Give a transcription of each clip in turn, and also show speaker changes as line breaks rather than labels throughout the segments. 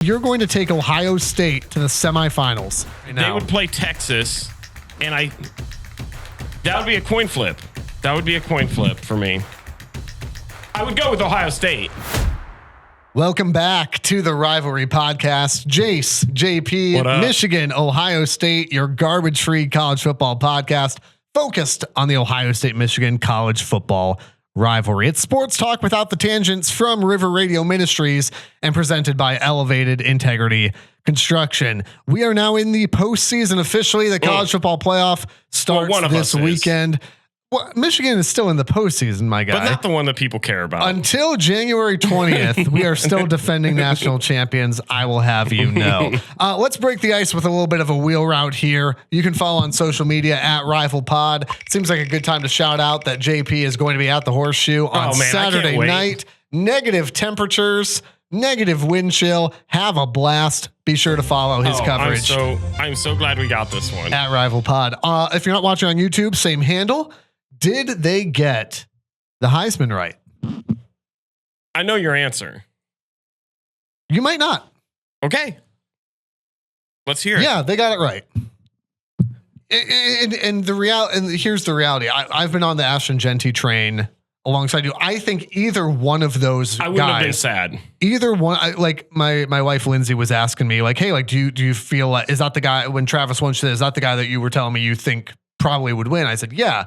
You're going to take Ohio State to the semifinals.
They would play Texas, and that would be a coin flip. That would be a coin flip for me. I would go with Ohio State.
Welcome back to the Rivalry Podcast. Jace, JP, Michigan, Ohio State, your garbage-free college football podcast focused on the Ohio State-Michigan college football rivalry. It's sports talk without the tangents from River Radio Ministries and presented by Elevated Integrity Construction. We are now in the postseason officially. The college football playoff starts this weekend. Well, Michigan is still in the postseason, my guy.
But not the one that people care about.
Until January 20th, we are still defending national champions. I will have you know. Let's break the ice with a little bit of a wheel route here. You can follow on social media at Rival Pod. Seems like a good time to shout out that JP is going to be at the Horseshoe on Saturday night. Negative temperatures, negative wind chill. Have a blast. Be sure to follow his coverage.
I'm so glad we got this one.
At Rival Pod. If you're not watching on YouTube, same handle. Did they get the Heisman right?
I know your answer.
You might not.
Okay. Let's hear it.
Yeah, they got it right. And here's the reality. I've been on the Ashton Genty train alongside you. I think either one of those guys, I
wouldn't have been sad.
Either one, like my wife Lindsay was asking me, like, hey, like, do you feel like, is that the guy when Travis Wunsch said, is that the guy that you were telling me you think probably would win? I said, yeah.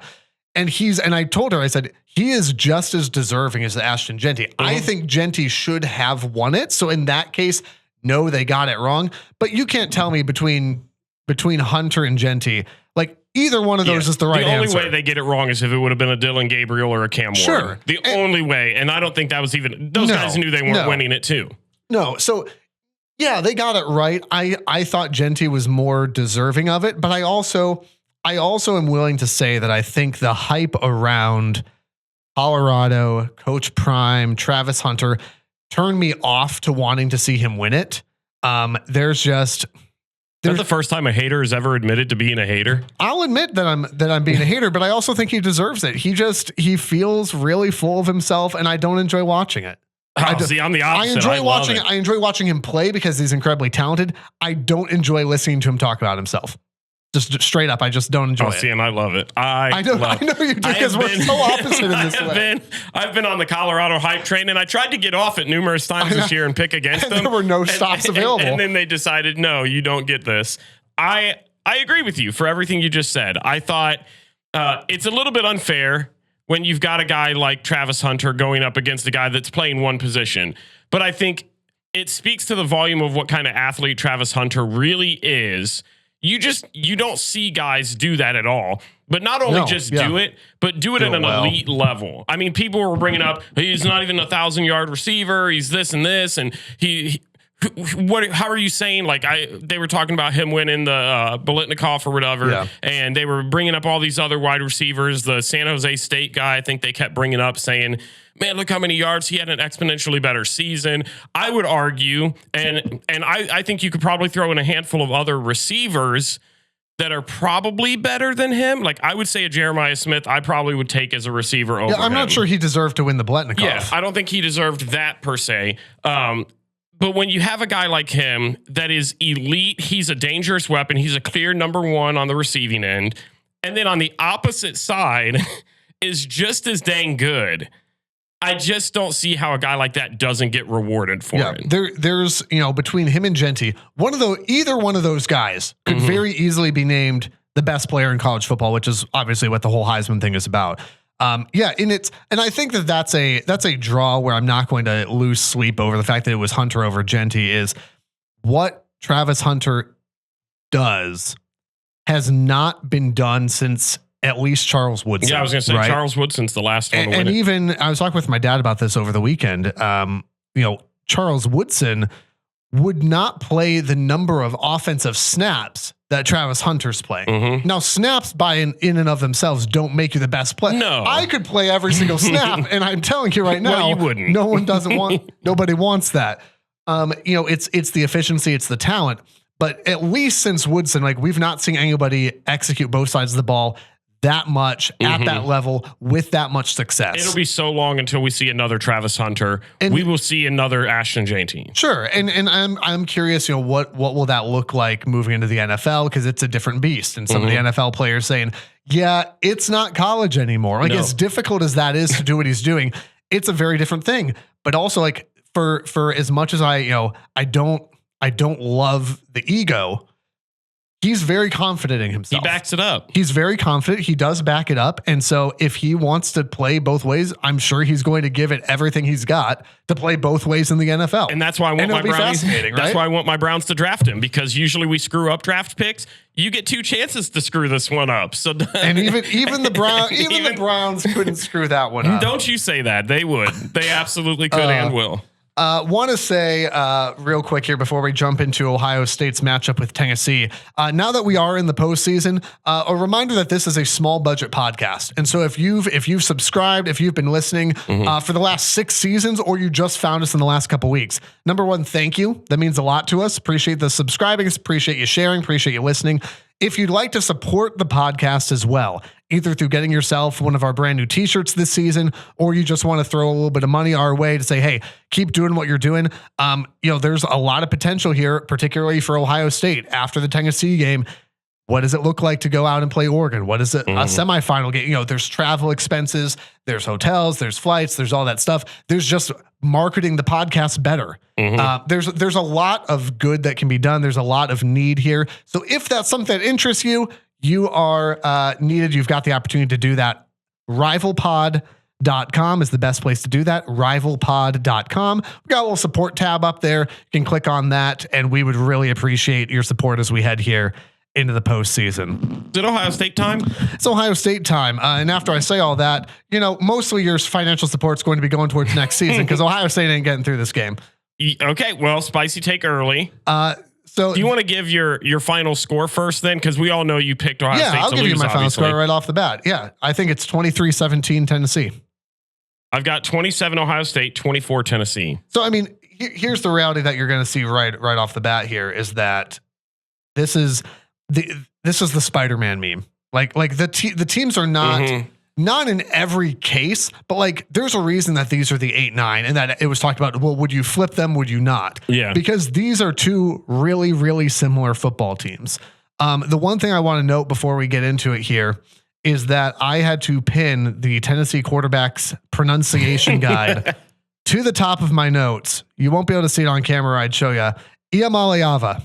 And I told her, I said, he is just as deserving as Ashton Genty. Mm-hmm. I think Genty should have won it. So in that case, no, they got it wrong. But you can't tell me between Hunter and Genty, like either one of those is the right answer.
The only way they get it wrong is if it would have been a Dylan Gabriel or a Cam Warren. The only way. And I don't think that was even, those guys knew they weren't winning it too.
No. So yeah, they got it right. I thought Genty was more deserving of it, but I also am willing to say that I think the hype around Colorado, Coach Prime, Travis Hunter turned me off to wanting to see him win it. That's
the first time a hater has ever admitted to being a hater.
I'll admit that I'm being a hater, but I also think he deserves it. He feels really full of himself, and I don't enjoy watching it.
I'm the opposite.
I enjoy watching him play because he's incredibly talented. I don't enjoy listening to him talk about himself. Just straight up, I just don't enjoy it.
See, and I love it. I
know you do because we're so opposite in this way.
I've been on the Colorado hype train, and I tried to get off it numerous times this year and pick against them.
There were no stops available.
And then they decided, no, you don't get this. I agree with you for everything you just said. I thought it's a little bit unfair when you've got a guy like Travis Hunter going up against a guy that's playing one position. But I think it speaks to the volume of what kind of athlete Travis Hunter really is. You don't see guys do that at all, but not only do it, but do it at an elite level. I mean, people were bringing up, he's not even 1,000-yard receiver. He's this and this. And how are you saying? Like they were talking about him winning the Biletnikoff or whatever. And they were bringing up all these other wide receivers. The San Jose State guy, I think they kept bringing up saying, man, look how many yards. He had an exponentially better season. I would argue, and I think you could probably throw in a handful of other receivers that are probably better than him. Like I would say a Jeremiah Smith, I probably would take as a receiver over
I'm
him.
not sure he deserved to win the Biletnikoff.
Yeah, I don't think he deserved that per se. But when you have a guy like him that is elite, he's a dangerous weapon. He's a clear number one on the receiving end. And then on the opposite side is just as dang good. I just don't see how a guy like that doesn't get rewarded for it.
There's between him and Genty, either one of those guys could very easily be named the best player in college football, which is obviously what the whole Heisman thing is about. And I think that's a draw where I'm not going to lose sleep over the fact that it was Hunter over Genty. Is what Travis Hunter does has not been done since at least Charles Woodson.
Yeah, I was going to say Charles Woodson's the last one to win it.
Even I was talking with my dad about this over the weekend. Charles Woodson would not play the number of offensive snaps that Travis Hunter's playing. Now, snaps in and of themselves don't make you the best player.
No,
I could play every single snap, and I'm telling you right now,
you wouldn't.
No one doesn't want. Nobody wants that. It's the efficiency, it's the talent. But at least since Woodson, like we've not seen anybody execute both sides of the ball that much at that level with that much success.
It'll be so long until we see another Travis Hunter. And we will see another Ashton Jeanty.
Sure. And I'm curious, what will that look like moving into the NFL? Because it's a different beast. And some of the NFL players saying, yeah, it's not college anymore. Like as difficult as that is to do what he's doing, it's a very different thing. But also like for as much as I don't love the ego, he's very confident in himself.
He backs it up.
He's very confident. He does back it up. And so if he wants to play both ways, I'm sure he's going to give it everything he's got to play both ways in the NFL.
And that's why I want my Browns. That's why I want my Browns to draft him, because usually we screw up draft picks. You get 2 chances to screw this one up. So
and even the Browns couldn't screw that one up.
Don't you say that. They would. They absolutely could and will.
Want to say real quick here before we jump into Ohio State's matchup with Tennessee. Now that we are in the postseason, a reminder that this is a small budget podcast, and so if you've subscribed, if you've been listening for the last 6 seasons, or you just found us in the last couple weeks, number one, thank you. That means a lot to us. Appreciate the subscribing. Appreciate you sharing. Appreciate you listening. If you'd like to support the podcast as well, either through getting yourself one of our brand new t-shirts this season, or you just want to throw a little bit of money our way to say, hey, keep doing what you're doing. There's a lot of potential here, particularly for Ohio State after the Tennessee game. What does it look like to go out and play Oregon? What is it? A semifinal game? There's travel expenses, there's hotels, there's flights, there's all that stuff. There's just marketing the podcast better. There's a lot of good that can be done. There's a lot of need here. So if that's something that interests you, you are needed. You've got the opportunity to do that. Rivalpod.com is the best place to do that. Rivalpod.com. We've got a little support tab up there. You can click on that, and we would really appreciate your support as we head here into the postseason.
Is it Ohio State time?
It's Ohio State time. And after I say all that, mostly your financial support is going to be going towards next season because Ohio State ain't getting through this game.
Okay. Well, spicy take early. So do you want to give your final score first then? Because we all know you picked Ohio State to lose. Yeah,
I'll give you my final score right off the bat. Yeah, I think it's 23-17 Tennessee.
I've got 27 Ohio State, 24 Tennessee.
So, I mean, here's the reality that you're going to see right off the bat here is that this is the Spider-Man meme. Like the teams are not in every case, but like there's a reason that these are the 8-9 and that it was talked about. Well, would you flip them? Would you not?
Yeah,
because these are 2 really, really similar football teams. The one thing I want to note before we get into it here is that I had to pin the Tennessee quarterback's pronunciation guide to the top of my notes. You won't be able to see it on camera. I'd show you. Iamaleava.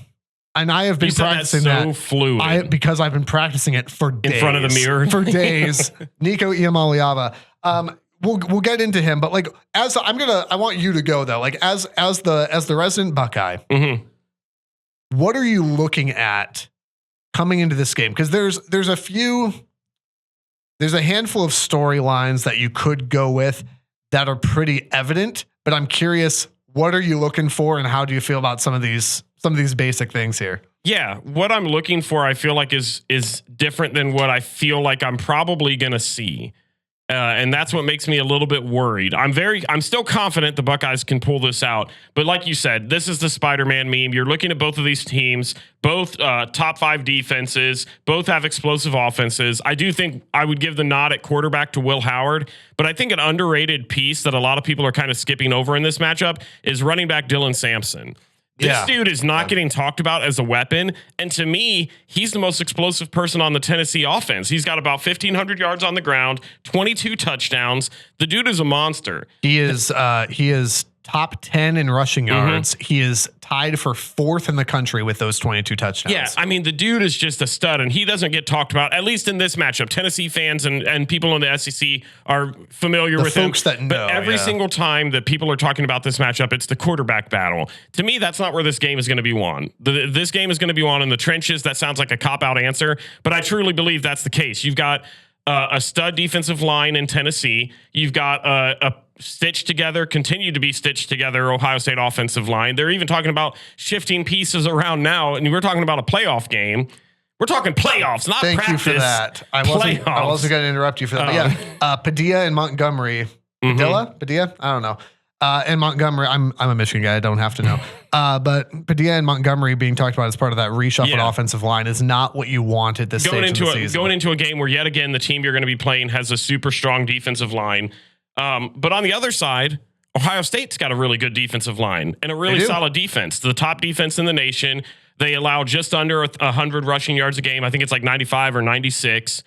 And I have been practicing that
fluid.
Because I've been practicing it for days.
In front of the mirror.
For days. Nico Iamaleava. We'll get into him, but like I want you to go though. Like as the resident Buckeye, what are you looking at coming into this game? Because there's a handful of storylines that you could go with that are pretty evident, but I'm curious, what are you looking for and how do you feel about some of these basic things here?
Yeah, what I'm looking for, I feel like is different than what I feel like I'm probably going to see. And that's what makes me a little bit worried. I'm still confident the Buckeyes can pull this out. But like you said, this is the Spider-Man meme. You're looking at both of these teams, both top 5 defenses, both have explosive offenses. I do think I would give the nod at quarterback to Will Howard, but I think an underrated piece that a lot of people are kind of skipping over in this matchup is running back Dylan Sampson. This dude is not getting talked about as a weapon. And to me, he's the most explosive person on the Tennessee offense. He's got about 1,500 yards on the ground, 22 touchdowns. The dude is a monster.
He is top 10 in rushing yards. He is tied for 4th in the country with those 22 touchdowns.
Yeah, I mean, the dude is just a stud, and he doesn't get talked about, at least in this matchup. Tennessee fans and people in the SEC are familiar with him.
Folks that know,
but every single time that people are talking about this matchup, it's the quarterback battle. To me, that's not where this game is going to be won. This game is going to be won in the trenches. That sounds like a cop-out answer, but I truly believe that's the case. You've got a stud defensive line in Tennessee. You've got a stitched together, continue to be stitched together Ohio State offensive line. They're even talking about shifting pieces around now, and we're talking about a playoff game. We're talking playoffs, not
Thank
practice.
You for that. I wasn't going to interrupt you for that. But yeah, Padilla and Montgomery. Padilla? I don't know. And Montgomery, I'm a Michigan guy. I don't have to know. But Padilla and Montgomery being talked about as part of that reshuffled offensive line is not what you want at this stage of the season.
Going into a game where yet again the team you're going to be playing has a super strong defensive line. But on the other side, Ohio State's got a really good defensive line and a really solid defense. The top defense in the nation. They allow just under 100 rushing yards a game. I think it's like 95 or 96.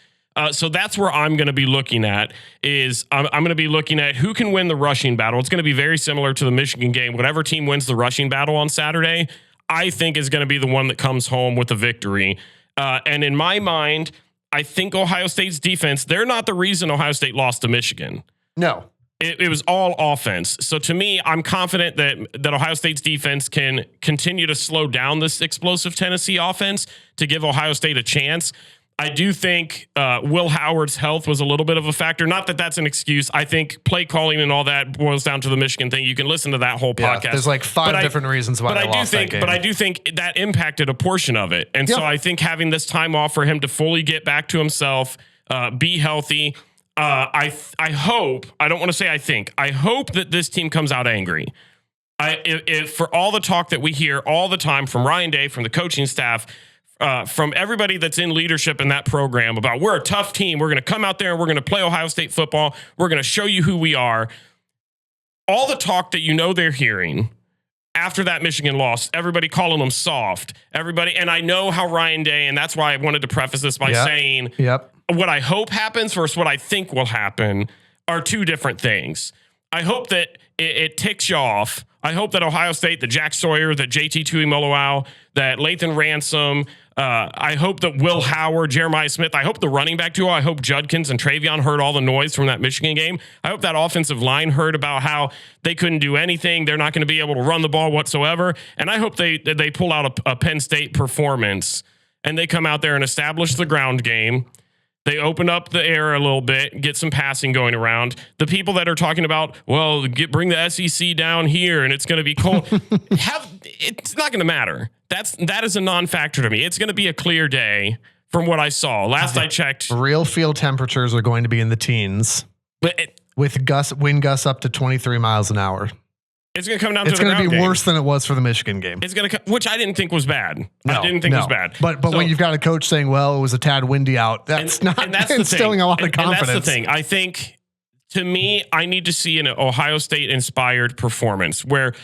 So that's where I'm going to be looking at is I'm going to be looking at who can win the rushing battle. It's going to be very similar to the Michigan game. Whatever team wins the rushing battle on Saturday, I think is going to be the one that comes home with the victory. And in my mind, I think Ohio State's defense, they're not the reason Ohio State lost to Michigan.
No.
It was all offense. So to me, I'm confident that Ohio State's defense can continue to slow down this explosive Tennessee offense to give Ohio State a chance. I do think Will Howard's health was a little bit of a factor. Not that that's an excuse. I think play calling and all that boils down to the Michigan thing. You can listen to that whole podcast.
There's like five different reasons why they lost that game.
But I do think that impacted a portion of it. And so I think having this time off for him to fully get back to himself, be healthy. I hope, I don't want to say I think, I hope that this team comes out angry. If for all the talk that we hear all the time from Ryan Day, from the coaching staff, from everybody that's in leadership in that program about we're a tough team. We're going to come out there and we're going to play Ohio State football. We're going to show you who we are. All the talk that they're hearing after that Michigan loss, everybody calling them soft. Everybody, and I know how Ryan Day, and that's why I wanted to preface this by saying what I hope happens versus what I think will happen are two different things. I hope that it ticks you off. I hope that Ohio State, that Jack Sawyer, that JT Tuimoloau, that Lathan Ransom, I hope that Will Howard, Jeremiah Smith, I hope the running back duo, I hope Judkins and Travion heard all the noise from that Michigan game. I hope that offensive line heard about how they couldn't do anything. They're not going to be able to run the ball whatsoever. And I hope they pull out a Penn State performance and they come out there and establish the ground game. They open up the air a little bit, get some passing going around. The people that are talking about, well, bring the SEC down here and it's going to be cold. It's not going to matter. That is a non-factor to me. It's going to be a clear day from what I saw. Last I checked,
real field temperatures are going to be in the teens, with wind gusts up to 23 miles an hour.
It's going to come down to
it's going to be worse than it was for the Michigan game.
It's going to, which I didn't think was bad. I didn't think it was bad.
But when you've got a coach saying, well, it was a tad windy out, that's instilling a lot of confidence.
And that's the thing. I think, to me, I need to see an Ohio State inspired performance where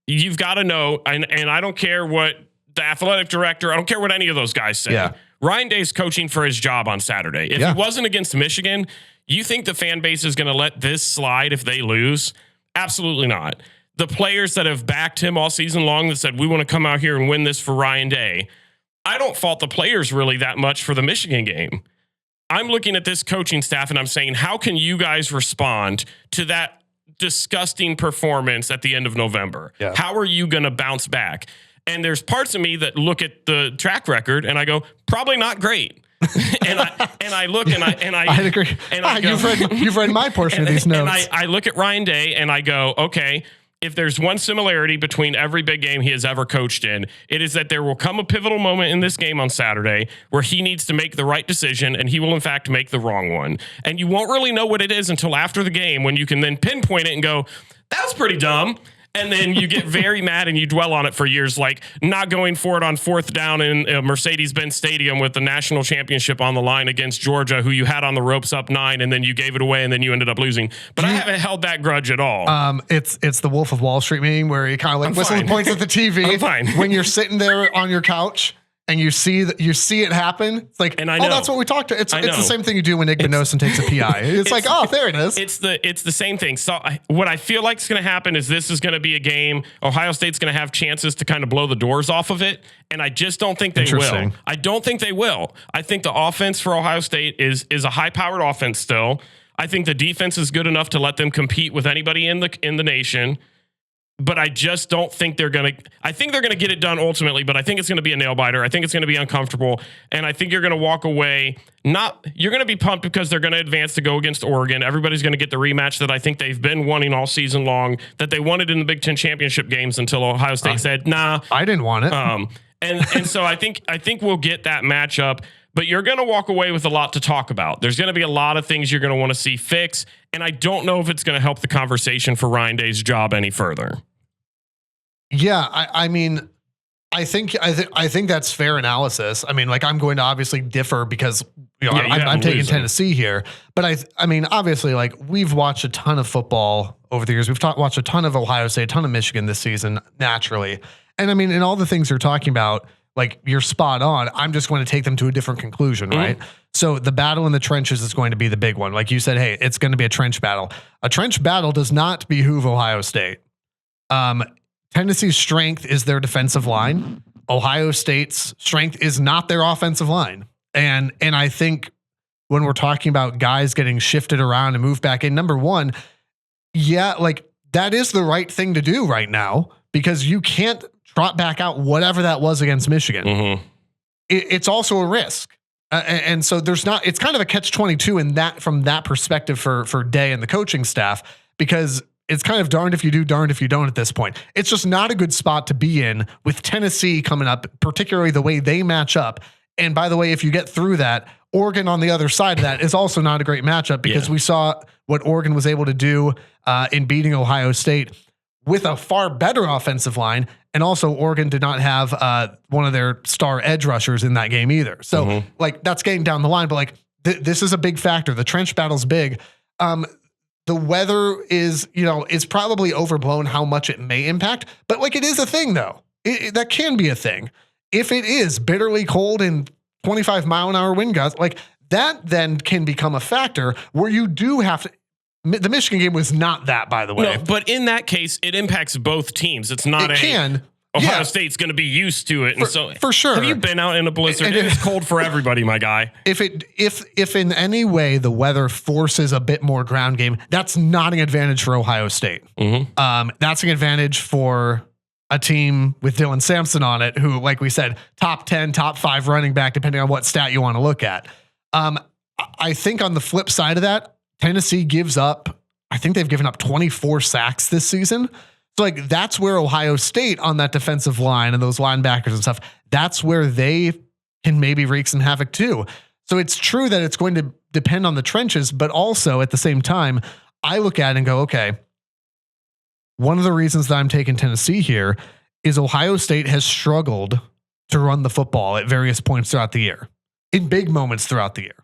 you've got to know, and I don't care what the athletic director, I don't care what any of those guys say.
Yeah.
Ryan Day's coaching for his job on Saturday. If he wasn't against Michigan, you think the fan base is going to let this slide if they lose? Absolutely not. The players that have backed him all season long that said, we want to come out here and win this for Ryan Day. I don't fault the players really that much for the Michigan game. I'm looking at this coaching staff and I'm saying, how can you guys respond to that disgusting performance at the end of November? Yeah. How are you going to bounce back? And there's parts of me that look at the track record and I go, probably not great. and I look and I
agree.
And I go,
you've read my portion of these notes.
And I look at Ryan Day and I go, okay, if there's one similarity between every big game he has ever coached in, it is that there will come a pivotal moment in this game on Saturday where he needs to make the right decision and he will in fact make the wrong one. And you won't really know what it is until after the game when you can then pinpoint it and go, that was pretty dumb. And then you get very mad and you dwell on it for years, like not going for it on fourth down in Mercedes-Benz Stadium with the national championship on the line against Georgia, who you had on the ropes up 9, and then you gave it away and then you ended up losing. But I haven't held that grudge at all.
It's the Wolf of Wall Street meme where he kind of like whistles points at the TV.
I'm fine.
When you're sitting there on your couch and you see it happen. It's like,
and I know.
that's what we talked to. It's the same thing you do when Nick Benosin takes a PI. It's like, oh, there it is.
It's the same thing. So what I feel like is going to happen is this is going to be a game. Ohio State's going to have chances to kind of blow the doors off of it. And I just don't think they will. I don't think they will. I think the offense for Ohio State is a high powered offense still. I think the defense is good enough to let them compete with anybody in the nation. But I just don't think they're going to. I think they're going to get it done ultimately, but I think it's going to be a nail biter. I think it's going to be uncomfortable. And I think you're going to walk away. You're going to be pumped because they're going to advance to go against Oregon. Everybody's going to get the rematch that I think they've been wanting all season long, that they wanted in the Big Ten championship games until Ohio State said, nah.
I didn't want it.
And so I think we'll get that matchup. but you're going to walk away with a lot to talk about. There's going to be a lot of things you're going to want to see fix, and I don't know if it's going to help the conversation for Ryan Day's job any further.
Yeah, I mean, I think that's fair analysis. I mean, like, I'm going to obviously differ because I'm taking Tennessee here, but I mean, obviously, like, we've watched a ton of football over the years. We've watched a ton of Ohio State, a ton of Michigan this season, naturally, and I mean, in all the things you're talking about, like, you're spot on. I'm just going to take them to a different conclusion, right? So the battle in the trenches is going to be the big one. Like you said, hey, it's going to be a trench battle. A trench battle does not behoove Ohio State. Tennessee's strength is their defensive line. Ohio State's strength is not their offensive line. And I think when we're talking about guys getting shifted around and moved back in, number one, yeah, like, that is the right thing to do right now, because you can't trot back out whatever that was against Michigan. It's also a risk. And so it's kind of a catch-22 in that, from that perspective for Day and the coaching staff, because it's kind of darned if you do, darned if you don't at this point. It's just not a good spot to be in with Tennessee coming up, particularly the way they match up. And by the way, if you get through that, Oregon on the other side of that is also not a great matchup, because we saw what Oregon was able to do in beating Ohio State with a far better offensive line. And also Oregon did not have one of their star edge rushers in that game either. So like, that's getting down the line, but like, this is a big factor. The trench battle's big. The weather is probably overblown how much it may impact, but like, it is a thing though. That can be a thing. If it is bitterly cold and 25-mile-an-hour wind gusts, like, that then can become a factor where you do have to. The Michigan game was not that, by the way.
No, but in that case, it impacts both teams. It's not Ohio State's going to be used to it, and
for sure.
Have you been out in a blizzard? It's cold for everybody, my guy.
If in any way the weather forces a bit more ground game, that's not an advantage for Ohio State. That's an advantage for a team with Dylan Sampson on it, who, like we said, top 10, top 5 running back, depending on what stat you want to look at. I think on the flip side of that, Tennessee gives up, I think they've given up 24 sacks this season. So like, that's where Ohio State on that defensive line and those linebackers and stuff, that's where they can maybe wreak some havoc too. So it's true that it's going to depend on the trenches, but also at the same time, I look at it and go, okay, one of the reasons that I'm taking Tennessee here is Ohio State has struggled to run the football at various points throughout the year, in big moments throughout the year.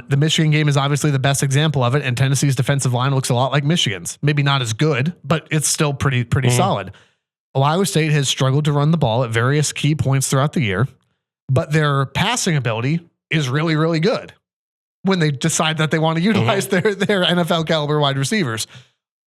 The Michigan game is obviously the best example of it, and Tennessee's defensive line looks a lot like Michigan's. Maybe not as good, but it's still pretty solid. Ohio State has struggled to run the ball at various key points throughout the year, but their passing ability is really, really good when they decide that they want to utilize their NFL caliber wide receivers.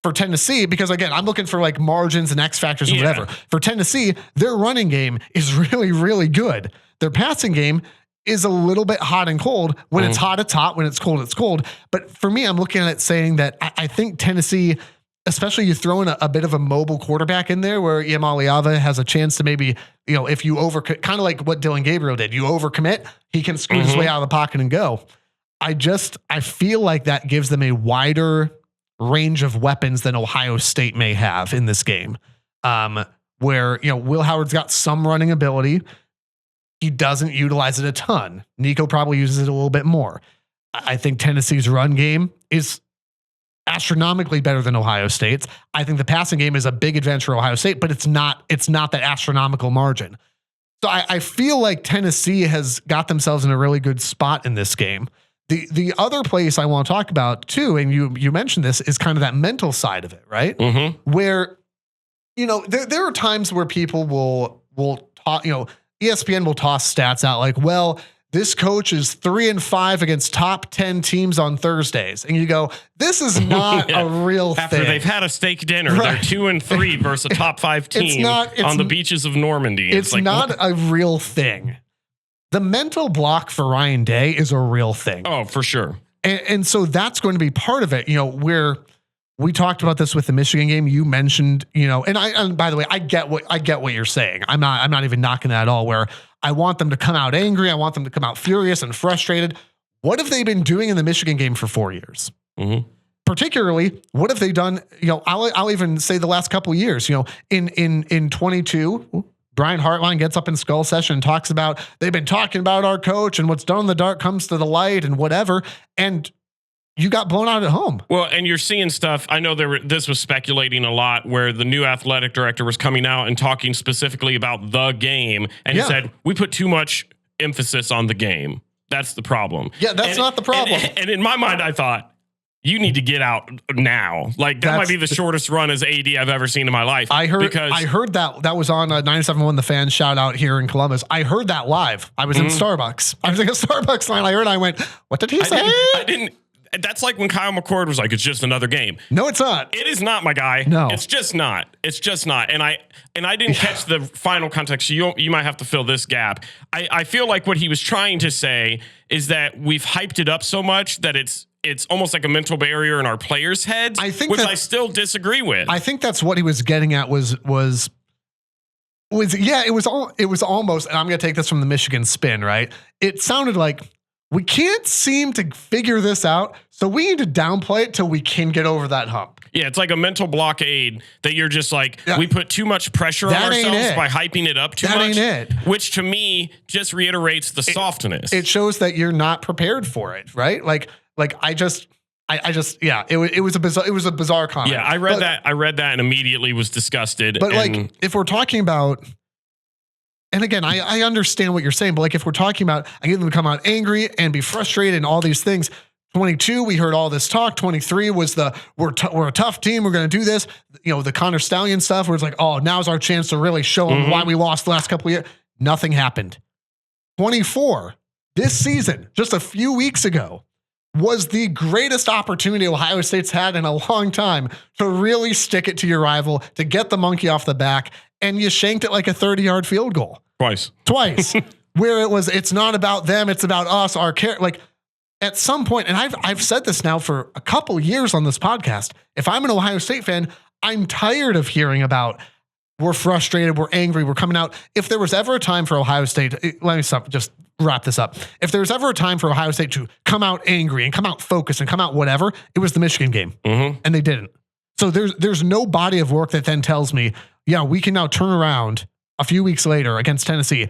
For Tennessee, because again, I'm looking for like margins and X factors and whatever. For Tennessee, their running game is really, really good. Their passing game is a little bit hot and cold. When it's hot, it's hot. When it's cold, it's cold. But for me, I'm looking at it saying that I think Tennessee, especially you throw in a bit of a mobile quarterback in there where Iamaleava has a chance to maybe, if you kind of like what Dylan Gabriel did, you overcommit, he can screw his way out of the pocket and go. I feel like that gives them a wider range of weapons than Ohio State may have in this game. Where, Will Howard's got some running ability. He doesn't utilize it a ton. Nico probably uses it a little bit more. I think Tennessee's run game is astronomically better than Ohio State's. I think the passing game is a big advantage for Ohio State, but it's not that astronomical margin. So I feel like Tennessee has got themselves in a really good spot in this game. The other place I want to talk about too, and you mentioned this, is kind of that mental side of it, right? Where, there are times where people will talk, ESPN will toss stats out like, well, this coach is 3-5 against top 10 teams on Thursdays. And you go, this is not a real thing.
After they've had a steak dinner, they're 2-3 versus a top 5 team on the beaches of Normandy.
It's like, not a real thing. The mental block for Ryan Day is a real thing.
Oh, for sure.
And so that's going to be part of it, where we talked about this with the Michigan game. You mentioned, and by the way, I get what you're saying. I'm not even knocking that at all, where I want them to come out angry. I want them to come out furious and frustrated. What have they been doing in the Michigan game for 4 years? Particularly, what have they done? I'll even say the last couple of years, in 22, Brian Hartline gets up in Skull Session and talks about, they've been talking about our coach and what's done in the dark comes to the light and whatever. And you got blown out at home.
Well, and you're seeing stuff. I know this was speculating a lot where the new athletic director was coming out and talking specifically about the game. And he said, we put too much emphasis on the game. That's the problem.
Yeah, that's not the problem.
And in my mind, I thought, you need to get out now. Like that might be the shortest run as AD I've ever seen in my life.
I heard that was on 97.1 The Fan shout out here in Columbus. I heard that live. I was in Starbucks. I was in a Starbucks line. I heard. I went, what did he say?
I didn't. That's like when Kyle McCord was like, it's just another game.
No, it's not.
It is not, my guy.
No.
It's just not. It's just not. And I didn't catch the final context. So you might have to fill this gap. I feel like what he was trying to say is that we've hyped it up so much that it's almost like a mental barrier in our players' heads, I still disagree with.
I think that's what he was getting at was it was almost, and I'm going to take this from the Michigan spin, right? It sounded like we can't seem to figure this out, so we need to downplay it till we can get over that hump.
Yeah, it's like a mental blockade that you're just like, we put too much pressure on ourselves by hyping it up too much. Which to me just reiterates the softness.
It shows that you're not prepared for it, right? Like I just it was a bizarre comment.
Yeah, I read that and immediately was disgusted.
But like if we're talking about, and again, I understand what you're saying, but like if we're talking about, I get them to come out angry and be frustrated and all these things. 22, we heard all this talk. 23 was we're a tough team. We're going to do this. You know, the Connor Stallion stuff where it's like, oh, now's our chance to really show them why we lost the last couple of years. Nothing happened. 24, this season, just a few weeks ago, was the greatest opportunity Ohio State's had in a long time to really stick it to your rival, to get the monkey off the back, and you shanked it like a 30-yard field goal.
Twice.
Where it's not about them, it's about us, our care. Like at some point, and I've said this now for a couple years on this podcast, if I'm an Ohio State fan, I'm tired of hearing about we're frustrated, we're angry, we're coming out. If there was ever a time for Ohio State, let me just wrap this up. If there was ever a time for Ohio State to come out angry and come out focused and come out whatever, it was the Michigan game. And they didn't. So there's no body of work that then tells me, yeah, we can now turn around a few weeks later against Tennessee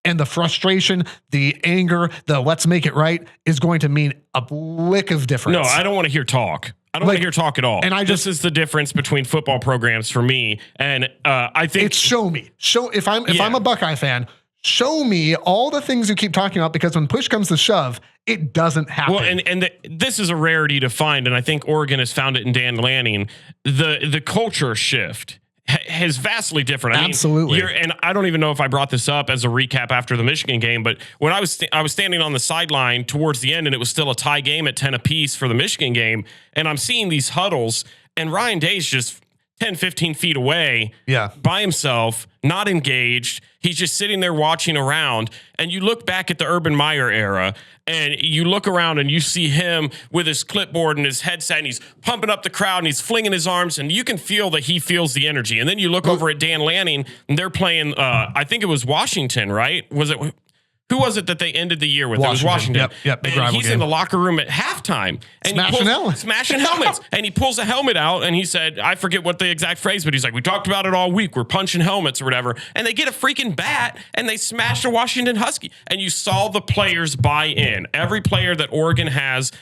and the frustration, the anger, the let's make it right is going to mean a lick of difference.
No, I don't want to hear talk. I don't want to hear talk at all. And this is the difference between football programs for me. And I think
it's show me. If I'm a Buckeye fan, show me all the things you keep talking about, because when push comes to shove, it doesn't happen.
Well, and this is a rarity to find, and I think Oregon has found it in Dan Lanning. The culture shift is vastly different.
Absolutely.
And I don't even know if I brought this up as a recap after the Michigan game, but when I was standing on the sideline towards the end, and it was still a tie game at 10 apiece for the Michigan game, and I'm seeing these huddles, and Ryan Day's just 10, 15 feet away by himself, not engaged. He's just sitting there watching around. And you look back at the Urban Meyer era, and you look around and you see him with his clipboard and his headset, and he's pumping up the crowd and he's flinging his arms, and you can feel that he feels the energy. And then you look over at Dan Lanning, and they're playing, I think it was Washington, right? Who was it that they ended the year with? It was Washington.
Yep.
And he's in the locker room at halftime. And smashing helmets. And he pulls a helmet out, and he said, I forget what the exact phrase, but he's like, we talked about it all week. We're punching helmets or whatever. And they get a freaking bat, and they smash a Washington Husky. And you saw the players buy in. Every player that Oregon has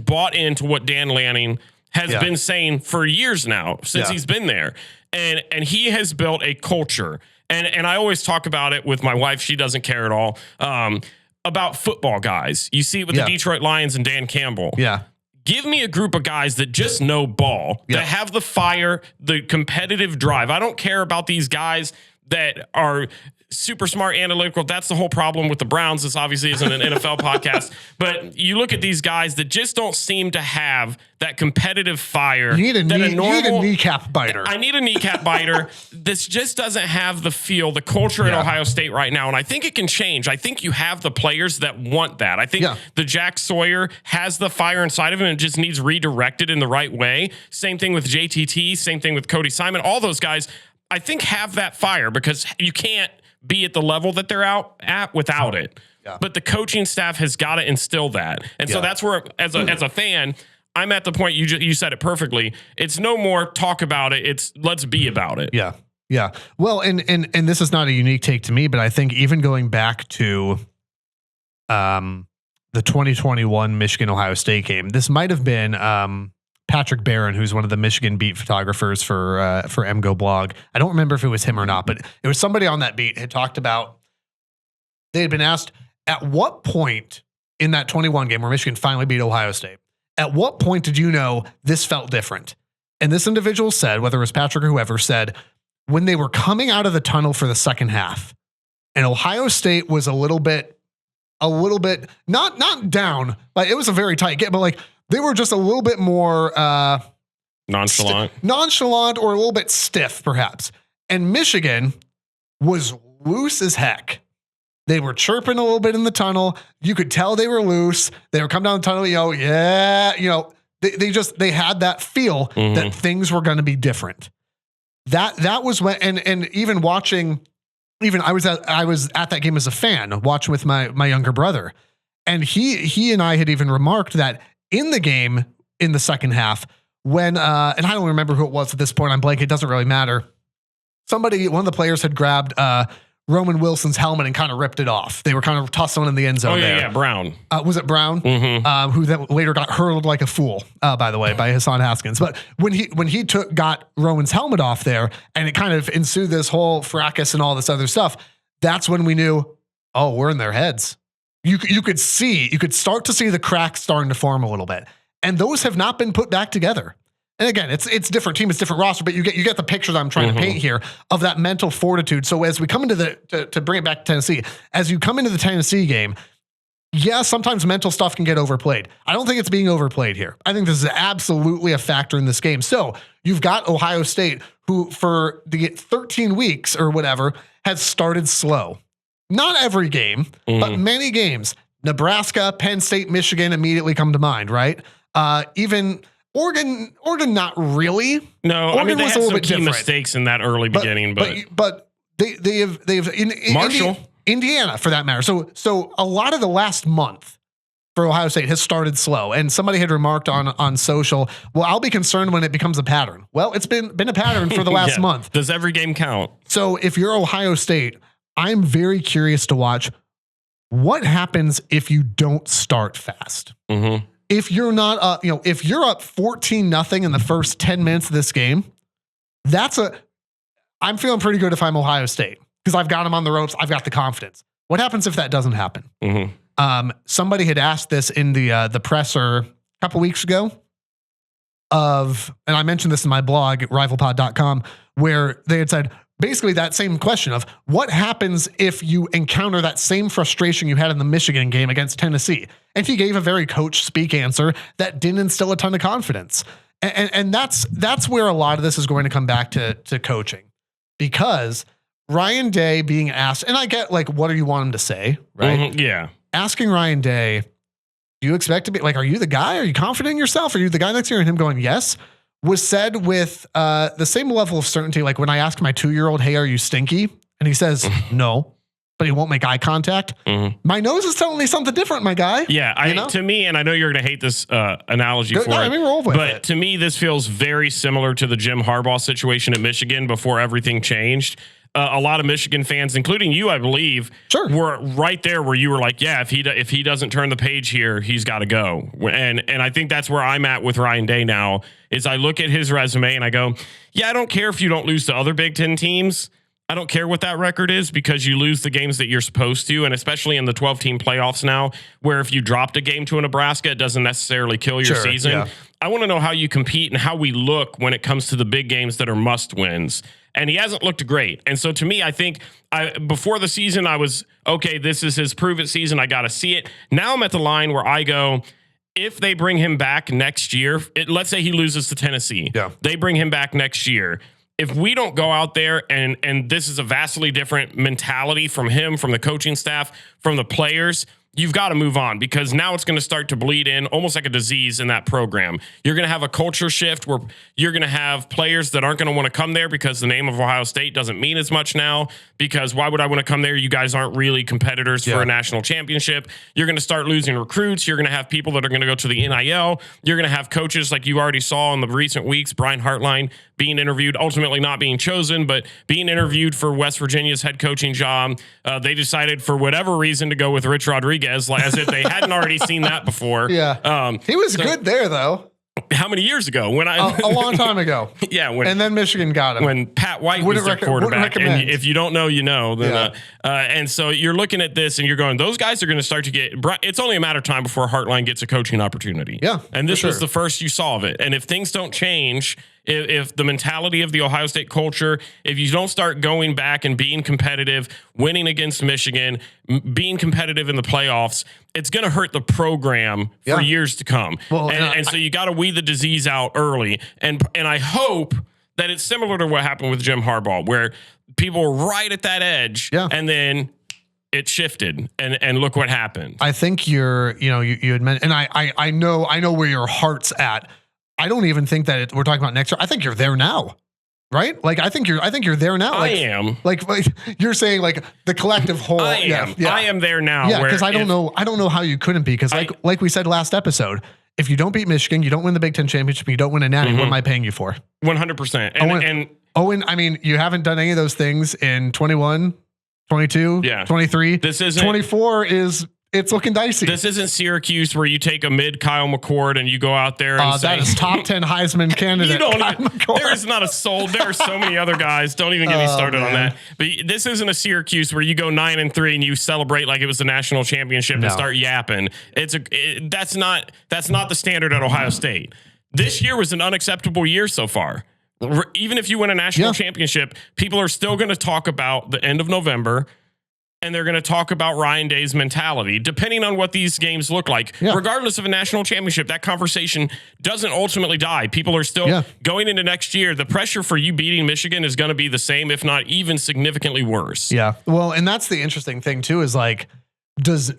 bought into what Dan Lanning has been saying for years now, since he's been there. And he has built a culture. And I always talk about it with my wife. She doesn't care at all about football guys. You see it with the Detroit Lions and Dan Campbell.
Yeah.
Give me a group of guys that just know ball, that have the fire, the competitive drive. I don't care about these guys that are super smart, analytical. That's the whole problem with the Browns. This obviously isn't an NFL podcast, but you look at these guys that just don't seem to have that competitive fire.
You need a kneecap biter.
I need a kneecap biter. This just doesn't have the feel, the culture at Ohio State right now. And I think it can change. I think you have the players that want that. I think the Jack Sawyer has the fire inside of him and just needs redirected in the right way. Same thing with JTT. Same thing with Cody Simon. All those guys, I think, have that fire, because you can't be at the level that they're out at without it. Yeah. But the coaching staff has got to instill that. And so that's where, as a fan, I'm at the point, you said it perfectly. It's no more talk about it. It's let's be about it.
Yeah. Yeah. Well, and this is not a unique take to me, but I think even going back to the 2021 Michigan Ohio State game, this might have been Patrick Barron, who's one of the Michigan beat photographers for MGO blog. I don't remember if it was him or not, but it was somebody on that beat had talked about, they had been asked, at what point in that 21 game where Michigan finally beat Ohio State, at what point did you know this felt different? And this individual said, whether it was Patrick or whoever, said when they were coming out of the tunnel for the second half and Ohio State was a little bit not down, like it was a very tight game, but like they were just a little bit more
nonchalant
or a little bit stiff perhaps. And Michigan was loose as heck. They were chirping a little bit in the tunnel. You could tell they were loose. They were coming down the tunnel, they had that feel that things were going to be different. That was when, and even watching, I was at that game as a fan, watching with my younger brother, and he and I had even remarked that in the game in the second half when, and I don't remember who it was at this point, I'm blanking, it doesn't really matter. One of the players had grabbed, Roman Wilson's helmet and kind of ripped it off. They were kind of tussling in the end zone.
Yeah, Brown.
Was it Brown? Who then later got hurled like a fool, by the way, by Hassan Haskins. But when he got Roman's helmet off there, and it kind of ensued this whole fracas and all this other stuff, that's when we knew, oh, we're in their heads. You could start to see the cracks starting to form a little bit, and those have not been put back together. And again, it's different team, it's different roster, but you get the picture that I'm trying to paint here of that mental fortitude. So as we come into to bring it back to Tennessee, as you come into the Tennessee game, yeah, sometimes mental stuff can get overplayed. I don't think it's being overplayed here. I think this is absolutely a factor in this game. So you've got Ohio State, who for the 13 weeks or whatever has started slow. Not every game, but many games. Nebraska, Penn State, Michigan immediately come to mind, right? Even Oregon, not really.
No,
Oregon
I mean, they
was
had
a little
some
bit
key
different.
mistakes in that early beginning,
but they've in
Marshall,
Indiana for that matter. So a lot of the last month for Ohio State has started slow, and somebody had remarked on social, well, I'll be concerned when it becomes a pattern. Well, it's been a pattern for the last month.
Does every game count? So
if you're Ohio State, I'm very curious to watch what happens if you don't start fast. If you're not, if you're up 14-0 in the first 10 minutes of this game, I'm feeling pretty good if I'm Ohio State because I've got them on the ropes. I've got the confidence. What happens if that doesn't happen? Somebody had asked this in the presser a couple weeks ago and I mentioned this in my blog, rivalpod.com, where they had said, basically that same question of what happens if you encounter that same frustration you had in the Michigan game against Tennessee. And he gave a very coach speak answer that didn't instill a ton of confidence. And that's where a lot of this is going to come back to coaching, because Ryan Day being asked, and I get like, what do you want him to say? Right.
Yeah.
Asking Ryan Day, do you expect to be like, are you the guy? Are you confident in yourself? Are you the guy next year? And him going, yes, was said with the same level of certainty. Like when I asked my 2-year-old, hey, are you stinky? And he says, no, but he won't make eye contact. My nose is telling me something different, my guy.
Yeah. To me, and I know you're going to hate this analogy but to me, this feels very similar to the Jim Harbaugh situation at Michigan before everything changed. A lot of Michigan fans, including you, I believe, were right there where you were like, yeah, if he doesn't turn the page here, he's got to go. And I think that's where I'm at with Ryan Day now, is I look at his resume and I go, yeah, I don't care if you don't lose to other Big Ten teams. I don't care what that record is, because you lose the games that you're supposed to, and especially in the 12-team playoffs now, where if you dropped a game to a Nebraska, it doesn't necessarily kill your season. Yeah. I want to know how you compete and how we look when it comes to the big games that are must-wins. And he hasn't looked great. And so to me, I think before the season, I was, okay, this is his prove-it season. I got to see it. Now I'm at the line where I go, if they bring him back next year, let's say he loses to Tennessee. Yeah. They bring him back next year. If we don't go out there and this is a vastly different mentality from him, from the coaching staff, from the players, you've got to move on, because now it's going to start to bleed in almost like a disease in that program. You're going to have a culture shift where you're going to have players that aren't going to want to come there because the name of Ohio State doesn't mean as much now, because why would I want to come there? You guys aren't really competitors for a national championship. You're going to start losing recruits. You're going to have people that are going to go to the NIL. You're going to have coaches like you already saw in the recent weeks, Brian Hartline being interviewed, ultimately not being chosen, but being interviewed for West Virginia's head coaching job. They decided for whatever reason to go with Rich Rodriguez, as if they hadn't already seen that before.
Yeah. He was good there, though.
How many years ago? When
a long time ago.
Yeah.
And then Michigan got him.
When Pat White was their quarterback. And if you don't know, you know. Then, and so you're looking at this and you're going, those guys are going to start to get, it's only a matter of time before Hartline gets a coaching opportunity.
Yeah.
And this was the first you saw of it. And if things don't change, if the mentality of the Ohio State culture, if you don't start going back and being competitive, winning against Michigan, being competitive in the playoffs, it's going to hurt the program for years to come. Well, and so you got to weed the disease out early. And I hope that it's similar to what happened with Jim Harbaugh, where people were right at that edge and then it shifted and look what happened.
I think you had mentioned, and I know where your heart's at. I don't even think that we're talking about next year. I think you're there now, right? Like I think you're there now. Like,
I am.
Like you're saying, like the collective whole.
I am.
Yeah.
I am there now.
Yeah, because I don't know how you couldn't be. Because like we said last episode, if you don't beat Michigan, you don't win the Big Ten championship, you don't win a natty. What am I paying you for?
100%. And
Owen, I mean, you haven't done any of those things in 21, 22, 23.
This isn't
24 is. It's looking dicey.
This isn't Syracuse where you take a mid Kyle McCord and you go out there and say,
that is top 10 Heisman candidate.
There is not a soul. There are so many other guys. Don't even get me started on that. But this isn't a Syracuse where you go 9-3 and you celebrate like it was the national championship and start yapping. That's not the standard at Ohio State. This year was an unacceptable year so far. Even if you win a national championship, people are still going to talk about the end of November. And they're going to talk about Ryan Day's mentality, depending on what these games look like. Yeah. Regardless of a national championship, that conversation doesn't ultimately die. People are still going into next year. The pressure for you beating Michigan is going to be the same, if not even significantly worse.
Yeah. Well, and that's the interesting thing too, is like, does,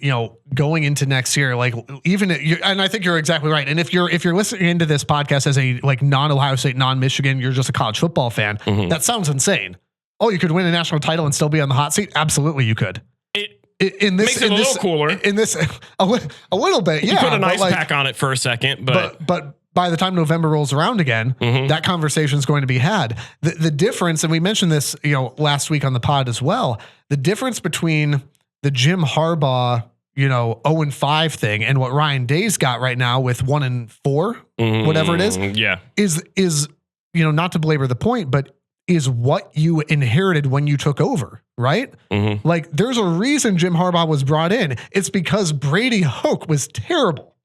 going into next year, like and I think you're exactly right. And if you're listening into this podcast as a like non-Ohio State, non-Michigan, you're just a college football fan. That sounds insane. Oh, you could win a national title and still be on the hot seat? Absolutely, you could.
It makes it a little cooler.
In this, a little bit, yeah.
You put an ice pack on it for a second, but
by the time November rolls around again, that conversation is going to be had. The difference, and we mentioned this, last week on the pod as well. The difference between the Jim Harbaugh, 0-5 thing and what Ryan Day's got right now with 1-4, whatever it is, not to belabor the point, but is what you inherited when you took over, right? Like there's a reason Jim Harbaugh was brought in. It's because Brady Hoke was terrible.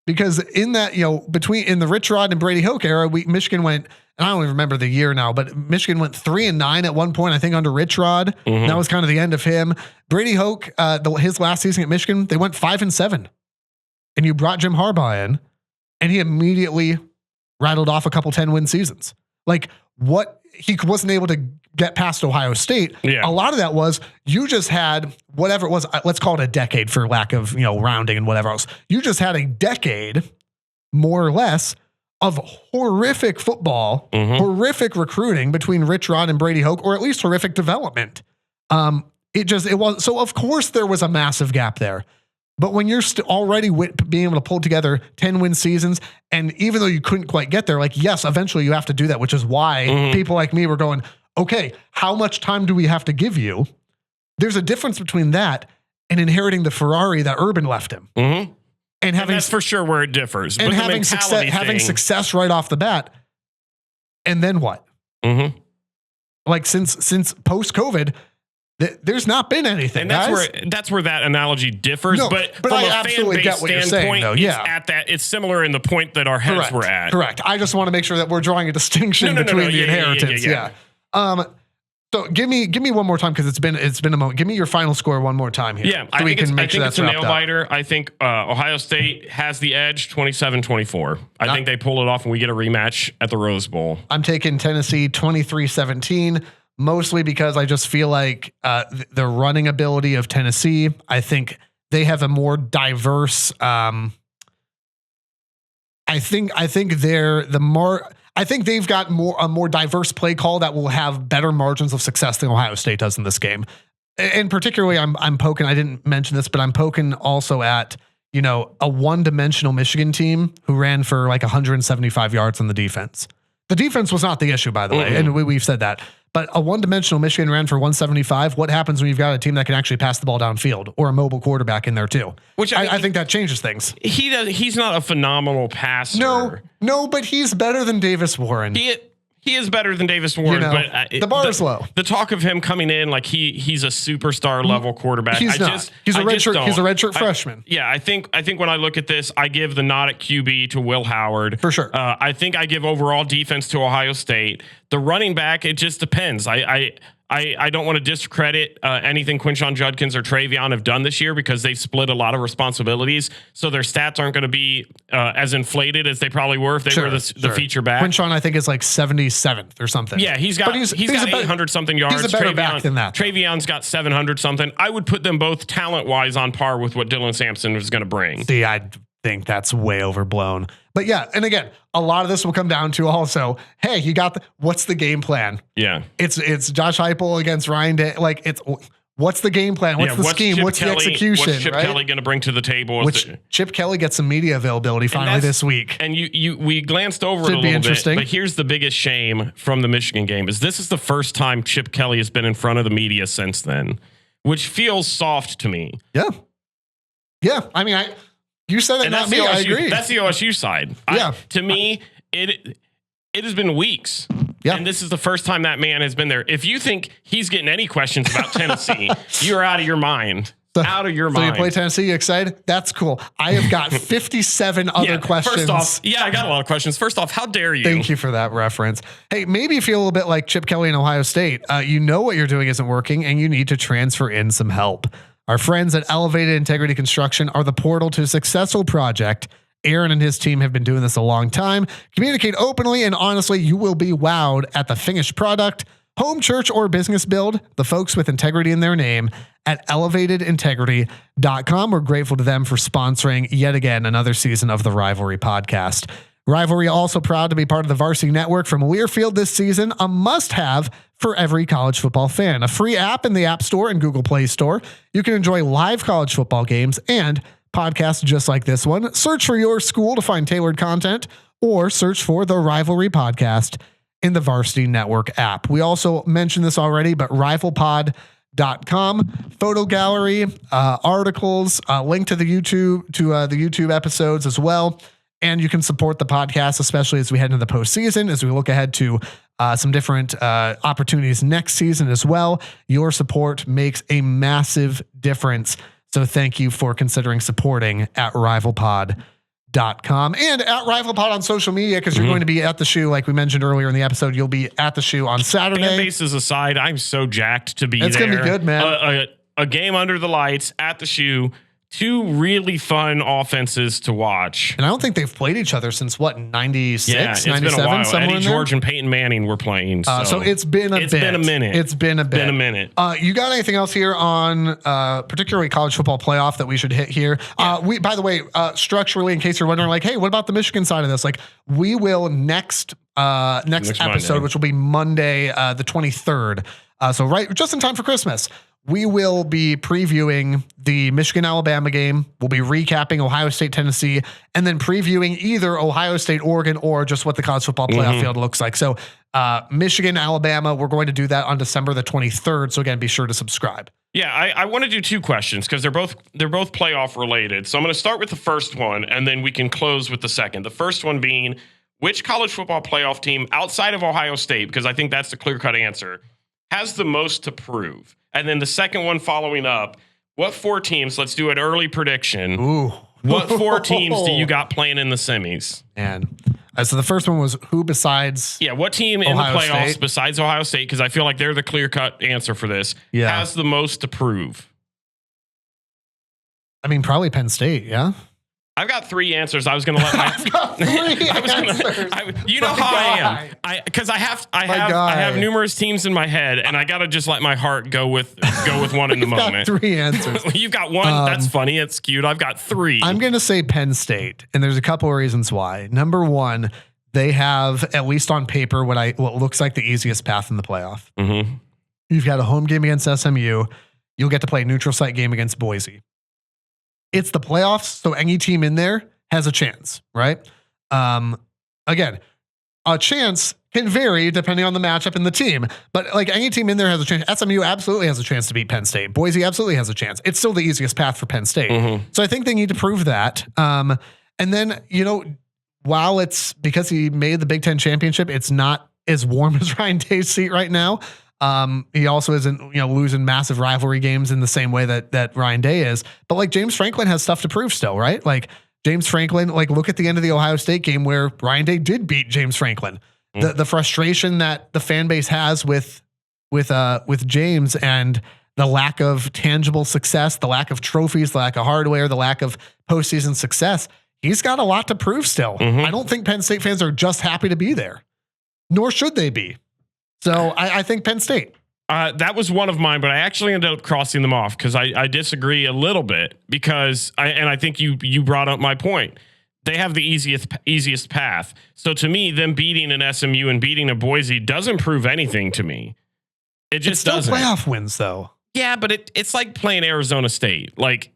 Because in that, in the Rich Rod and Brady Hoke era, Michigan went, and I don't even remember the year now, but Michigan went 3-9 at one point, I think under Rich Rod. That was kind of the end of him. Brady Hoke, his last season at Michigan, they went 5-7. And you brought Jim Harbaugh in and he immediately rattled off a couple 10-win seasons. Like he wasn't able to get past Ohio State. Yeah. A lot of that was you just had whatever it was. Let's call it a decade for lack of, rounding and whatever else. You just had a decade, more or less, of horrific football, horrific recruiting between Rich Rod and Brady Hoke, or at least horrific development. It was, so of course there was a massive gap there. But when you're already being able to pull together 10-win seasons, and even though you couldn't quite get there, like, yes, eventually you have to do that, which is why people like me were going, okay, how much time do we have to give you? There's a difference between that and inheriting the Ferrari that Urban left him. And
that's for sure where it differs.
And having success right off the bat. And then what? Like since post-COVID, there's not been anything,
and that's where that analogy differs. No, but from
I
a
absolutely
fan base
get what you're saying, though. Yeah,
it's similar in the point that our heads were at.
Correct. I just want to make sure that we're drawing a distinction between the inheritance. Yeah. So give me one more time because it's been a moment. Give me your final score one more time here.
Yeah, I think it's a nail biter. I think Ohio State has the edge, 27-24. I think they pull it off and we get a rematch at the Rose Bowl.
I'm taking Tennessee 23-17. Mostly because I just feel like the running ability of Tennessee, I think they have a more diverse. I think they've got a more diverse play call that will have better margins of success than Ohio State does in this game. And particularly, I'm poking. I didn't mention this, but I'm poking also at a one-dimensional Michigan team who ran for like 175 yards on the defense. The defense was not the issue, by the way, and we've said that. But a one-dimensional Michigan ran for 175. What happens when you've got a team that can actually pass the ball downfield or a mobile quarterback in there too? Which I think that changes things.
He's not a phenomenal passer.
No, but he's better than Davis Warren.
He is better than Davis Warren, but
the bar is low.
The talk of him coming in like he's a superstar level quarterback.
He's not. He's a redshirt freshman.
I think when I look at this, I give the nod at QB to Will Howard
for sure.
I think I give overall defense to Ohio State. The running back, it just depends. I don't want to discredit anything Quinshon Judkins or Travion have done this year because they've split a lot of responsibilities. So their stats aren't going to be as inflated as they probably were if they were the feature back.
Quinshon, I think, is like 77th or something.
Yeah, he's got 800 something yards.
He's a better back than that.
Travion's got 700 something. I would put them both talent wise on par with what Dylan Sampson was going to bring.
See, I think that's way overblown. But yeah, and again, a lot of this will come down to also, hey, what's the game plan?
Yeah.
It's Josh Heupel against Ryan Day. Like what's the game plan? What's the scheme? What's the execution?
What's Chip Kelly going to bring to the table?
Chip Kelly gets some media availability finally this week.
And we glanced over it a little bit, but here's the biggest shame from the Michigan game is this is the first time Chip Kelly has been in front of the media since then, which feels soft to me.
Yeah. Yeah. I mean, you said it, not me. I agree.
That's the OSU side.
Yeah.
To me, it has been weeks. Yeah. And this is the first time that man has been there. If you think he's getting any questions about Tennessee, you're out of your mind. Out of your mind.
So you play Tennessee, you excited? That's cool. I have got 57 other questions.
First off, I got a lot of questions. First off, how dare you?
Thank you for that reference. Hey, maybe you feel a little bit like Chip Kelly in Ohio State. You know what you're doing isn't working and you need to transfer in some help. Our friends at Elevated Integrity Construction are the portal to a successful project. Aaron and his team have been doing this a long time. Communicate openly and honestly, you will be wowed at the finished product. Home, church, or business build, the folks with integrity in their name at elevatedintegrity.com. We're grateful to them for sponsoring yet again another season of the Rivalry podcast. Rivalry also proud to be part of the Varsity Network from Learfield this season, a must-have for every college football fan. A free app in the App Store and Google Play Store. You can enjoy live college football games and podcasts just like this one. Search for your school to find tailored content or search for the Rivalry podcast in the Varsity Network app. We also mentioned this already, but rivalpod.com, photo gallery, articles, link to the YouTube episodes as well. And you can support the podcast, especially as we head into the postseason, as we look ahead to some different opportunities next season as well. Your support makes a massive difference. So thank you for considering supporting at rivalpod.com and at rivalpod on social media, because you're going to be at the shoe. Like we mentioned earlier in the episode, you'll be at the shoe on Saturday.
Fan bases aside, I'm so jacked to be there.
It's going to be good, man.
A game under the lights at the shoe. Two really fun offenses to watch.
And I don't think they've played each other since 96, 97,
been a while.
somewhere
Eddie
in there.
George and Peyton Manning were playing.
So it's been a minute. It's been a bit. You got anything else here on particularly college football playoff that we should hit here? Yeah. By the way, structurally, in case you're wondering, like, hey, what about the Michigan side of this? Like, we will next episode, Monday, which will be Monday, the 23rd. So right, just in time for Christmas. We will be previewing the Michigan-Alabama game. We'll be recapping Ohio State-Tennessee, and then previewing either Ohio State-Oregon or just what the college football playoff field looks like. So Michigan-Alabama, we're going to do that on December the 23rd. So again, be sure to subscribe.
Yeah, I want to do two questions because they're both playoff related. So I'm going to start with the first one, and then we can close with the second. The first one being, which college football playoff team outside of Ohio State, because I think that's the clear-cut answer, has the most to prove? And then the second one following up, what four teams, let's do an early prediction.
Ooh.
What four teams do you got playing in the semis?
And so the first one was who besides
what team in the playoffs besides Ohio State, because I feel like they're the clear-cut answer for this, has the most to prove?
I mean, probably Penn State, yeah?
I've got 3 answers. I was going to let my.
I've got 3 answers.
You know how I am. Because I have numerous teams in my head, and I got to just let my heart go with one in the moment.
Got 3 answers.
You've got 1. That's funny. It's cute. I've got 3.
I'm going to say Penn State, and there's a couple of reasons why. Number 1, they have, at least on paper, what looks like the easiest path in the playoff.
Mm-hmm.
You've got a home game against SMU. You'll get to play a neutral site game against Boise. It's the playoffs, so any team in there has a chance, right? Again, a chance can vary depending on the matchup and the team, but like any team in there has a chance. SMU absolutely has a chance to beat Penn State. Boise absolutely has a chance. It's still the easiest path for Penn State. Mm-hmm. So I think they need to prove that. And then, while it's because he made the Big Ten championship, it's not as warm as Ryan Day's seat right now. He also isn't, losing massive rivalry games in the same way that Ryan Day is. But like James Franklin has stuff to prove still, right? Like James Franklin, like look at the end of the Ohio State game where Ryan Day did beat James Franklin. The frustration that the fan base has with James and the lack of tangible success, the lack of trophies, the lack of hardware, the lack of postseason success. He's got a lot to prove still. Mm-hmm. I don't think Penn State fans are just happy to be there, nor should they be. So I think Penn State.
That was one of mine, but I actually ended up crossing them off because I disagree a little bit because I think you brought up my point. They have the easiest path. So to me, them beating an SMU and beating a Boise doesn't prove anything to me. It just doesn't.
Playoff wins though.
Yeah, but it's like playing Arizona State. Like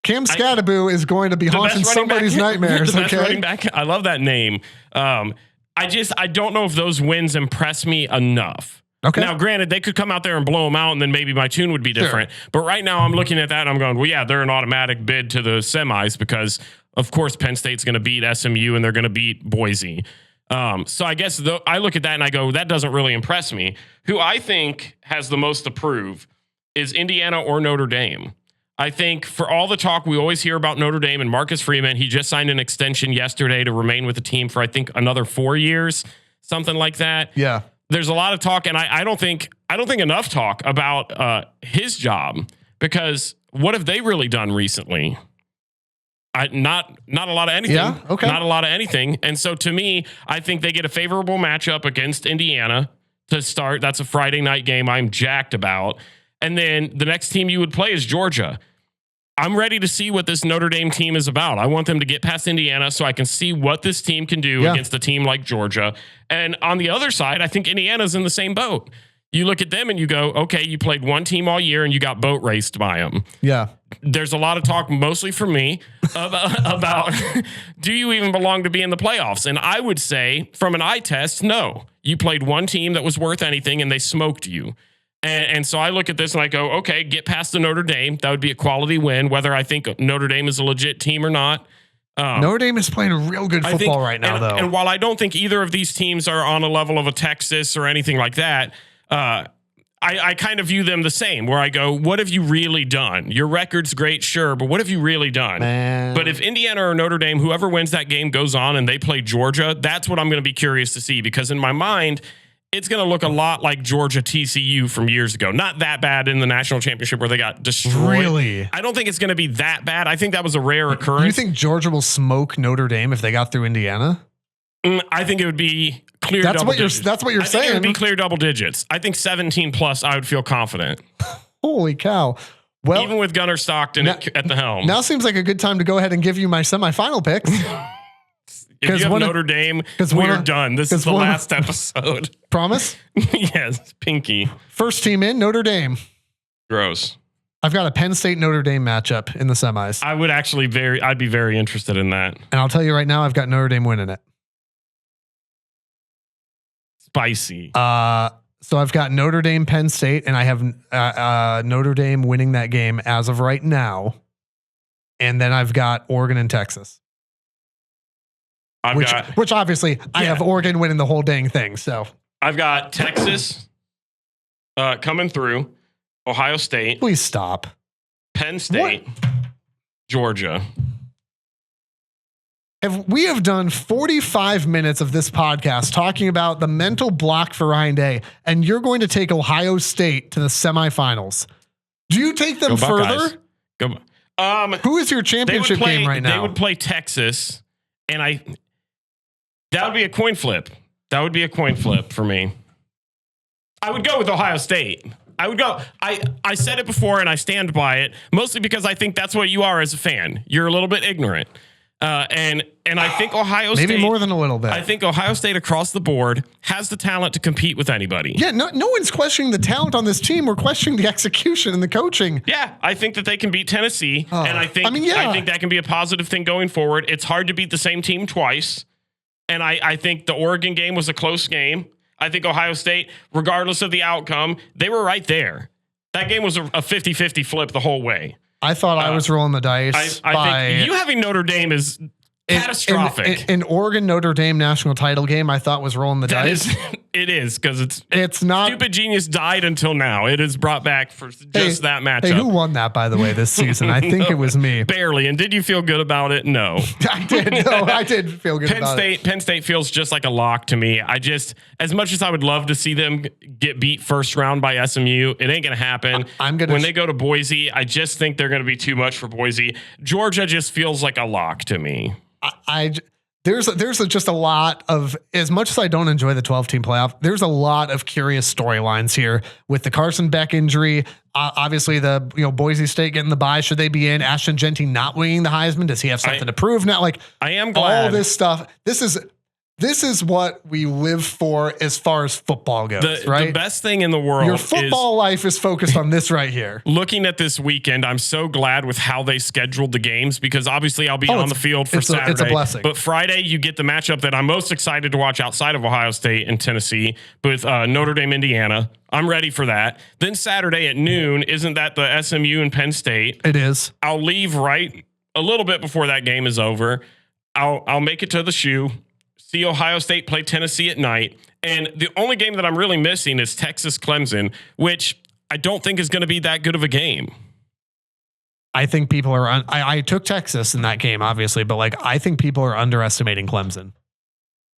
Cam Scattaboo is going to be haunting somebody's nightmares.
The best running back. I love that name. I don't know if those wins impress me enough. Okay. Now, granted, they could come out there and blow them out, and then maybe my tune would be different. Sure. But right now, I'm looking at that, and I'm going, well, yeah, they're an automatic bid to the semis because, of course, Penn State's going to beat SMU, and they're going to beat Boise. So I guess I look at that, and I go, that doesn't really impress me. Who I think has the most to prove is Indiana or Notre Dame. I think for all the talk we always hear about Notre Dame and Marcus Freeman, he just signed an extension yesterday to remain with the team for, I think, another 4 years, something like that.
Yeah.
There's a lot of talk, and I don't think enough talk about his job because what have they really done recently? Not a lot of anything.
Yeah, okay.
Not a lot of anything. And so to me, I think they get a favorable matchup against Indiana to start. That's a Friday night game I'm jacked about. And then the next team you would play is Georgia. I'm ready to see what this Notre Dame team is about. I want them to get past Indiana so I can see what this team can do against a team like Georgia. And on the other side, I think Indiana's in the same boat. You look at them and you go, okay, you played one team all year and you got boat raced by them.
Yeah.
There's a lot of talk, mostly from me, about do you even belong to be in the playoffs? And I would say from an eye test, no. You played one team that was worth anything and they smoked you. And so I look at this and I go, okay, get past the Notre Dame. That would be a quality win, whether I think Notre Dame is a legit team or not.
Notre Dame is playing real good football right now, though.
And while I don't think either of these teams are on a level of a Texas or anything like that, I kind of view them the same, where I go, what have you really done? Your record's great, sure, but what have you really done?
Man.
But if Indiana or Notre Dame, whoever wins that game goes on and they play Georgia, that's what I'm going to be curious to see, because in my mind, it's going to look a lot like Georgia TCU from years ago. Not that bad in the national championship where they got destroyed.
Really?
I don't think it's going to be that bad. I think that was a rare occurrence.
Do you think Georgia will smoke Notre Dame if they got through Indiana?
I think it would be clear double digits.
That's what you're saying.
I think it would be clear double digits. I think 17 plus, I would feel confident.
Holy cow. Well,
even with Gunnar Stockton at the helm.
Now seems like a good time to go ahead and give you my semifinal picks.
If you have Notre Dame, we're done. This is the last episode.
Promise?
Yes, pinky.
First team in, Notre Dame.
Gross.
I've got a Penn State Notre Dame matchup in the semis.
I'd be very interested in that.
And I'll tell you right now, I've got Notre Dame winning it.
Spicy.
So I've got Notre Dame, Penn State, and I have Notre Dame winning that game as of right now. And then I've got Oregon and Texas. Which obviously I have Oregon winning the whole dang thing. So
I've got Texas coming through, Ohio State.
Please stop.
Penn State, Georgia.
We have done 45 minutes of this podcast talking about the mental block for Ryan Day, and you're going to take Ohio State to the semifinals. Do you take them further? Who is your championship game right now?
They would play Texas, and that would be a coin flip. That would be a coin flip for me. I would go with Ohio State. I would go. I said it before, and I stand by it, mostly because I think that's what you are as a fan. You're a little bit ignorant. And I think Ohio State,
maybe more than a little bit.
I think Ohio State across the board has the talent to compete with anybody.
Yeah, no one's questioning the talent on this team. We're questioning the execution and the coaching.
Yeah, I think that they can beat Tennessee, and I think that can be a positive thing going forward. It's hard to beat the same team twice, and I think the Oregon game was a close game. I think Ohio State, regardless of the outcome, they were right there. That game was a 50-50 flip the whole way.
I thought I was rolling the dice.
I think you having Notre Dame is catastrophic.
An Oregon Notre Dame national title game, I thought was rolling the dice.
It is because
it's not.
Stupid Genius died until now. It is brought back for just that matchup.
Hey, who won that, by the way, this season? I think it was me.
Barely. And did you feel good about it? No.
I did. No, I did feel good about it.
Penn State feels just like a lock to me. As much as I would love to see them get beat first round by SMU, it ain't going to happen. When they go to Boise, I just think they're going to be too much for Boise. Georgia just feels like a lock to me.
There's just a lot of, as much as I don't enjoy the 12-team playoff, there's a lot of curious storylines here with the Carson Beck injury. Obviously, the Boise State getting the bye. Should they be in? Ashton Genty not winning the Heisman. Does he have something to prove now? Like,
I am glad.
All this stuff. This is what we live for as far as football goes, right?
The best thing in the world.
Your football life is focused on this right here.
Looking at this weekend, I'm so glad with how they scheduled the games because obviously I'll be on the field for Saturday.
It's a blessing.
But Friday, you get the matchup that I'm most excited to watch outside of Ohio State and Tennessee with Notre Dame, Indiana. I'm ready for that. Then Saturday at noon, isn't that the SMU and Penn State?
It is.
I'll leave right a little bit before that game is over. I'll make it to the shoe. See Ohio State play Tennessee at night. And the only game that I'm really missing is Texas-Clemson, which I don't think is going to be that good of a game.
I think people are, I took Texas in that game, obviously, but I think people are underestimating Clemson.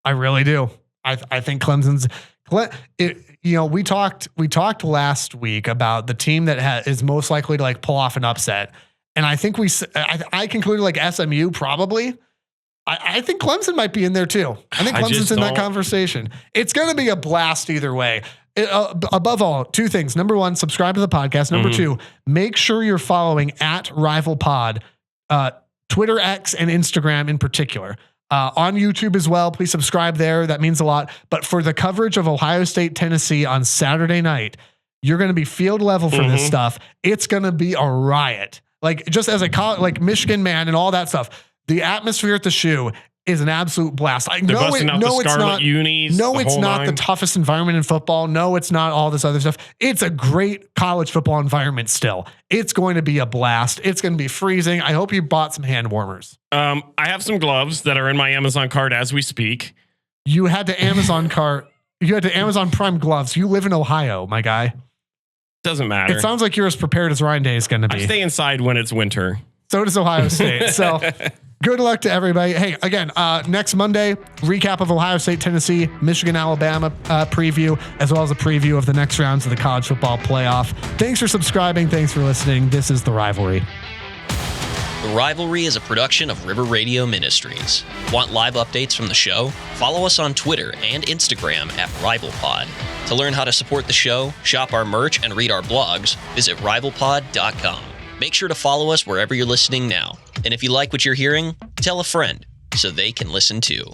I really do. I think Clemson's, we talked last week about the team that is most likely to pull off an upset. And I think I concluded SMU probably. I think Clemson might be in there too. I think Clemson's in that conversation. It's going to be a blast either way. Above all, two things. Number one, subscribe to the podcast. Number two, make sure you're following @RivalPod, Twitter, X, and Instagram in particular. On YouTube as well. Please subscribe there. That means a lot. But for the coverage of Ohio State, Tennessee on Saturday night, you're going to be field level for this stuff. It's going to be a riot. Just as a Michigan man and all that stuff. The atmosphere at the shoe is an absolute blast. It's not the toughest environment in football. No, it's not all this other stuff. It's a great college football environment still. It's going to be a blast. It's going to be freezing. I hope you bought some hand warmers.
I have some gloves that are in my Amazon cart as we speak.
You had the Amazon cart. You had the Amazon Prime gloves. You live in Ohio, my guy.
Doesn't matter.
It sounds like you're as prepared as Ryan Day is going to be.
I stay inside when it's winter.
So does Ohio State. So good luck to everybody. Hey, again, next Monday, recap of Ohio State, Tennessee, Michigan, Alabama preview, as well as a preview of the next rounds of the college football playoff. Thanks for subscribing. Thanks for listening. This is The Rivalry.
The Rivalry is a production of River Radio Ministries. Want live updates from the show? Follow us on Twitter and Instagram @RivalPod. To learn how to support the show, shop our merch, and read our blogs, visit rivalpod.com. Make sure to follow us wherever you're listening now. And if you like what you're hearing, tell a friend so they can listen too.